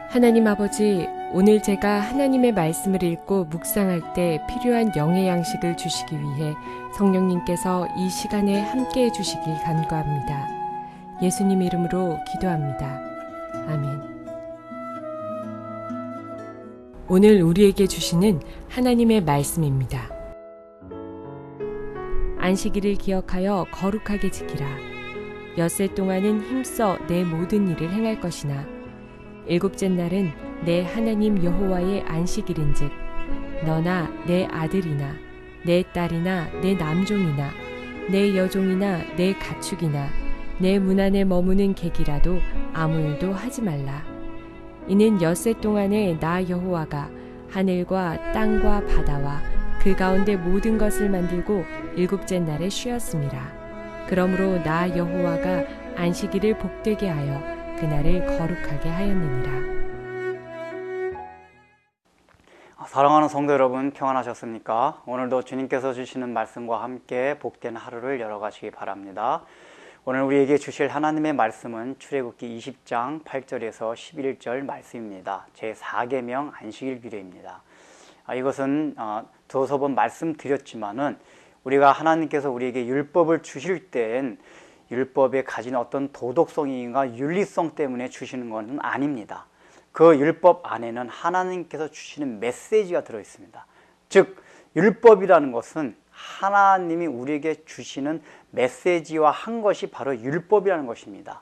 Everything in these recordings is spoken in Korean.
하나님 아버지, 오늘 제가 하나님의 말씀을 읽고 묵상할 때 필요한 영의 양식을 주시기 위해 성령님께서 이 시간에 함께해 주시길 간구합니다. 예수님 이름으로 기도합니다. 아멘. 오늘 우리에게 주시는 하나님의 말씀입니다. 안식일을 기억하여 거룩하게 지키라. 엿새 동안은 힘써 내 모든 일을 행할 것이나 일곱째 날은 내 하나님 여호와의 안식일인즉 너나 내 아들이나 내 딸이나 내 남종이나 내 여종이나 내 가축이나 내 문 안에 머무는 객이라도 아무 일도 하지 말라. 이는 엿새 동안에 나 여호와가 하늘과 땅과 바다와 그 가운데 모든 것을 만들고 일곱째 날에 쉬었음이라. 그러므로 나 여호와가 안식일을 복되게 하여 그날을 거룩하게 하였느니라. 사랑하는 성도 여러분, 평안하셨습니까? 오늘도 주님께서 주시는 말씀과 함께 복된 하루를 열어가시기 바랍니다. 오늘 우리에게 주실 하나님의 말씀은 출애굽기 20장 8절에서 11절 말씀입니다. 제4계명 안식일 규례입니다. 이것은 두어서 번 말씀드렸지만은 우리가 하나님께서 우리에게 율법을 주실 때엔 율법에 가진 어떤 도덕성이나 윤리성 때문에 주시는 것은 아닙니다. 그 율법 안에는 하나님께서 주시는 메시지가 들어있습니다. 즉 율법이라는 것은 하나님이 우리에게 주시는 메시지와 한 것이 바로 율법이라는 것입니다.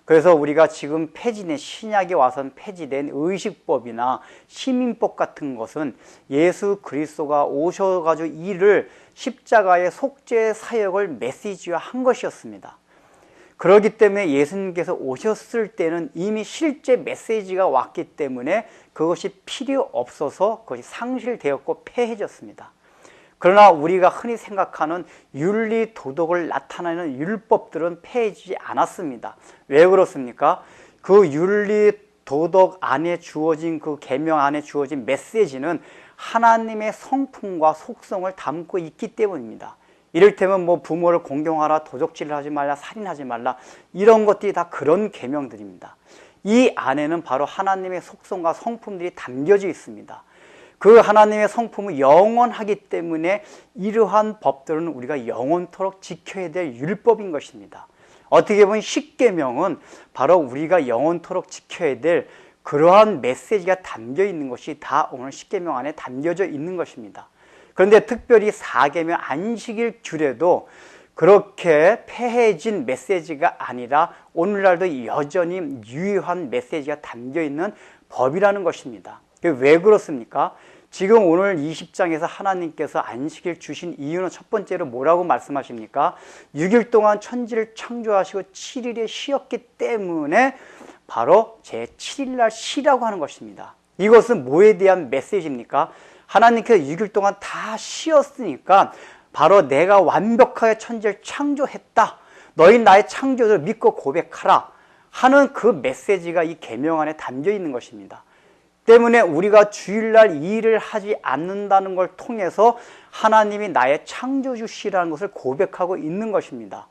그래서 우리가 지금 폐지된 신약에 와서는 폐지된 의식법이나 시민법 같은 것은 예수 그리스도가 오셔가지고 이를 십자가의 속죄 사역을 메시지화 한 것이었습니다. 그렇기 때문에 예수님께서 오셨을 때는 이미 실제 메시지가 왔기 때문에 그것이 필요 없어서 그것이 상실되었고 폐해졌습니다. 그러나 우리가 흔히 생각하는 윤리 도덕을 나타내는 율법들은 폐해지지 않았습니다. 왜 그렇습니까? 그 윤리 도덕 안에 주어진 그 계명 안에 주어진 메시지는 하나님의 성품과 속성을 담고 있기 때문입니다. 이를테면 부모를 공경하라, 도적질을 하지 말라, 살인하지 말라, 이런 것들이 다 그런 계명들입니다. 이 안에는 바로 하나님의 속성과 성품들이 담겨져 있습니다. 그 하나님의 성품은 영원하기 때문에 이러한 법들은 우리가 영원토록 지켜야 될 율법인 것입니다. 어떻게 보면 십계명은 바로 우리가 영원토록 지켜야 될 그러한 메시지가 담겨 있는 것이 다 오늘 십계명 안에 담겨져 있는 것입니다. 그런데 특별히 4계명 안식일 규례도 그렇게 폐해진 메시지가 아니라 오늘날도 여전히 유효한 메시지가 담겨 있는 법이라는 것입니다. 왜 그렇습니까? 지금 오늘 20장에서 하나님께서 안식일 주신 이유는 첫 번째로 뭐라고 말씀하십니까? 6일 동안 천지를 창조하시고 7일에 쉬었기 때문에 바로 제7일날 쉬라고 하는 것입니다. 이것은 뭐에 대한 메시지입니까? 하나님께서 6일 동안 다 쉬었으니까 바로 내가 완벽하게 천지를 창조했다. 너희 나의 창조를 믿고 고백하라 하는 그 메시지가 이 계명 안에 담겨 있는 것입니다. 때문에 우리가 주일날 이 일을 하지 않는다는 걸 통해서 하나님이 나의 창조주시라는 것을 고백하고 있는 것입니다.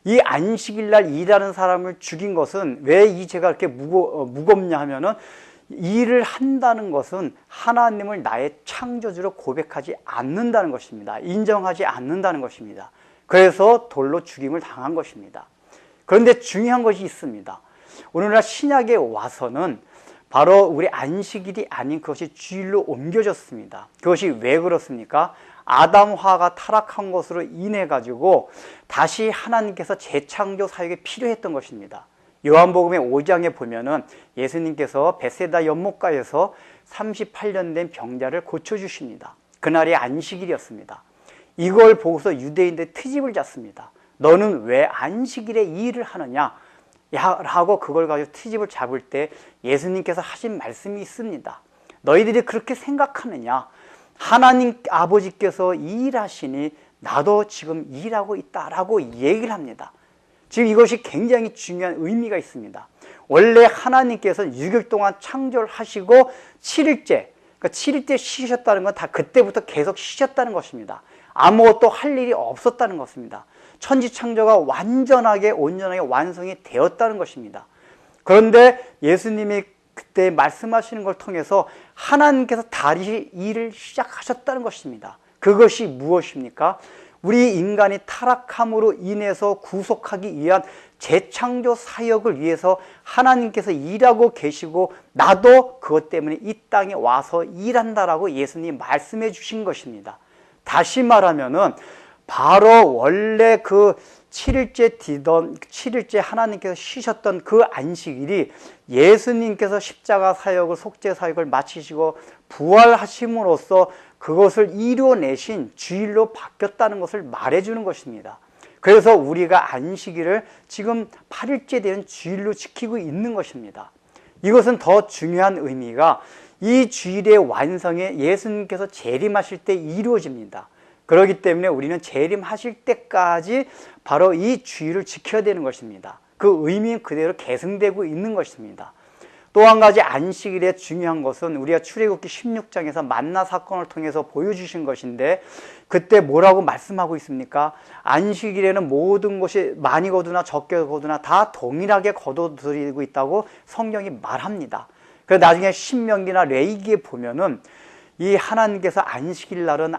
이 안식일날 일하는 사람을 죽인 것은 왜 이 죄가 그렇게 무겁냐 하면은 일을 한다는 것은 하나님을 나의 창조주로 고백하지 않는다는 것입니다. 인정하지 않는다는 것입니다. 그래서 돌로 죽임을 당한 것입니다. 그런데 중요한 것이 있습니다. 오늘날 신약에 와서는 바로 우리 안식일이 아닌 그것이 주일로 옮겨졌습니다. 그것이 왜 그렇습니까? 아담화가 타락한 것으로 인해 가지고 다시 하나님께서 재창조 사역이 필요했던 것입니다. 요한복음의 5장에 보면은 예수님께서 베세다 연못가에서 38년 된 병자를 고쳐주십니다. 그날이 안식일이었습니다. 이걸 보고서 유대인들이 트집을 잡습니다. 너는 왜 안식일에 이 일을 하느냐? 라고 그걸 가지고 트집을 잡을 때 예수님께서 하신 말씀이 있습니다. 너희들이 그렇게 생각하느냐? 하나님 아버지께서 일하시니 나도 지금 일하고 있다라고 얘기를 합니다. 지금 이것이 굉장히 중요한 의미가 있습니다. 원래 하나님께서는 6일 동안 창조를 하시고 7일째, 그러니까 7일째 쉬셨다는 건 다 그때부터 계속 쉬셨다는 것입니다. 아무것도 할 일이 없었다는 것입니다. 천지창조가 완전하게 온전하게 완성이 되었다는 것입니다. 그런데 예수님이 그때 말씀하시는 걸 통해서 하나님께서 다시 일을 시작하셨다는 것입니다. 그것이 무엇입니까? 우리 인간이 타락함으로 인해서 구속하기 위한 재창조 사역을 위해서 하나님께서 일하고 계시고 나도 그것 때문에 이 땅에 와서 일한다라고 예수님이 말씀해 주신 것입니다. 다시 말하면은 바로 원래 그 7일째 하나님께서 쉬셨던 그 안식일이 예수님께서 십자가 사역을, 속죄 사역을 마치시고 부활하심으로써 그것을 이루어내신 주일로 바뀌었다는 것을 말해주는 것입니다. 그래서 우리가 안식일을 지금 8일째 되는 주일로 지키고 있는 것입니다. 이것은 더 중요한 의미가 이 주일의 완성에 예수님께서 재림하실 때 이루어집니다. 그렇기 때문에 우리는 재림하실 때까지 바로 이 주일을 지켜야 되는 것입니다. 그 의미는 그대로 계승되고 있는 것입니다. 또 한 가지 안식일의 중요한 것은 우리가 출애굽기 16장에서 만나 사건을 통해서 보여주신 것인데 그때 뭐라고 말씀하고 있습니까? 안식일에는 모든 것이 많이 거두나 적게 거두나 다 동일하게 거둬들이고 있다고 성경이 말합니다. 그래서 나중에 신명기나 레위기에 보면은 이 하나님께서 안식일 날은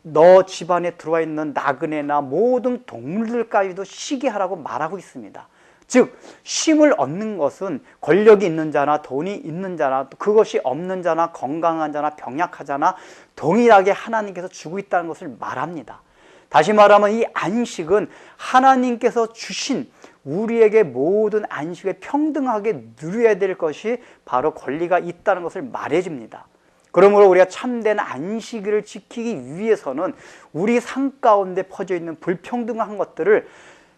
너 집안에 들어와 있는 나그네나 모든 동물들까지도 쉬게 하라고 말하고 있습니다. 즉 쉼을 얻는 것은 권력이 있는 자나 돈이 있는 자나 그것이 없는 자나 건강한 자나 병약하자나 동일하게 하나님께서 주고 있다는 것을 말합니다. 다시 말하면 이 안식은 하나님께서 주신 우리에게 모든 안식을 평등하게 누려야 될 것이 바로 권리가 있다는 것을 말해줍니다. 그러므로 우리가 참된 안식일을 지키기 위해서는 우리 삶 가운데 퍼져 있는 불평등한 것들을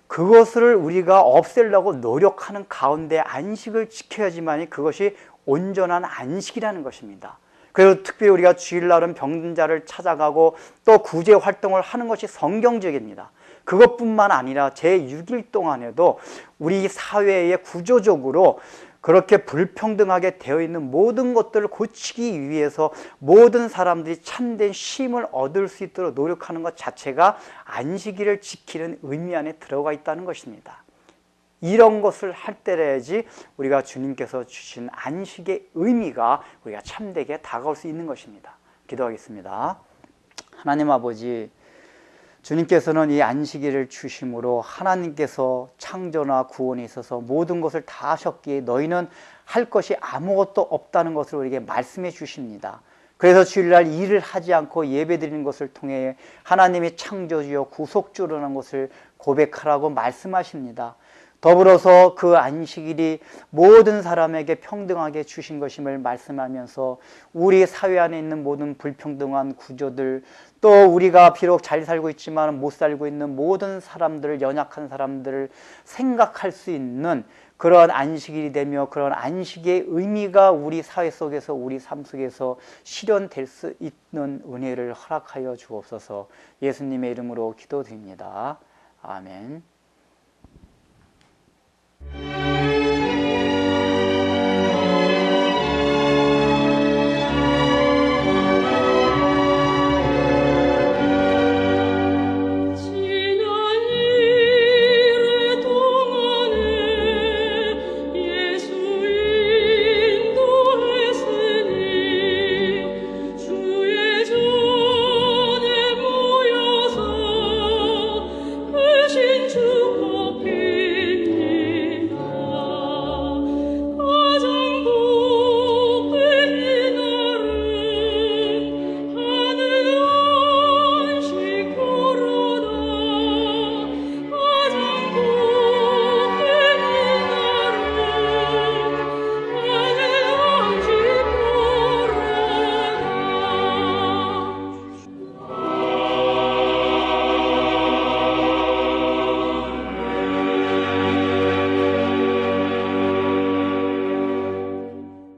그것을 우리가 없애려고 노력하는 가운데 안식을 지켜야지만 그것이 온전한 안식이라는 것입니다. 그래서 특별히 우리가 주일날은 병든 자를 찾아가고 또 구제 활동을 하는 것이 성경적입니다. 그것뿐만 아니라 제6일 동안에도 우리 사회에 구조적으로 그렇게 불평등하게 되어 있는 모든 것들을 고치기 위해서 모든 사람들이 참된 쉼을 얻을 수 있도록 노력하는 것 자체가 안식일을 지키는 의미 안에 들어가 있다는 것입니다. 이런 것을 할 때라야지 우리가 주님께서 주신 안식의 의미가 우리가 참되게 다가올 수 있는 것입니다. 기도하겠습니다. 하나님 아버지, 주님께서는 이 안식일을 주심으로 하나님께서 창조나 구원에 있어서 모든 것을 다 하셨기에 너희는 할 것이 아무것도 없다는 것을 우리에게 말씀해 주십니다. 그래서 주일날 일을 하지 않고 예배드리는 것을 통해 하나님이 창조주여 구속주라는 것을 고백하라고 말씀하십니다. 더불어서 그 안식일이 모든 사람에게 평등하게 주신 것임을 말씀하면서 우리 사회 안에 있는 모든 불평등한 구조들, 또 우리가 비록 잘 살고 있지만 못 살고 있는 모든 사람들을, 연약한 사람들을 생각할 수 있는 그런 안식일이 되며 그런 안식의 의미가 우리 사회 속에서, 우리 삶 속에서 실현될 수 있는 은혜를 허락하여 주옵소서. 예수님의 이름으로 기도드립니다. 아멘.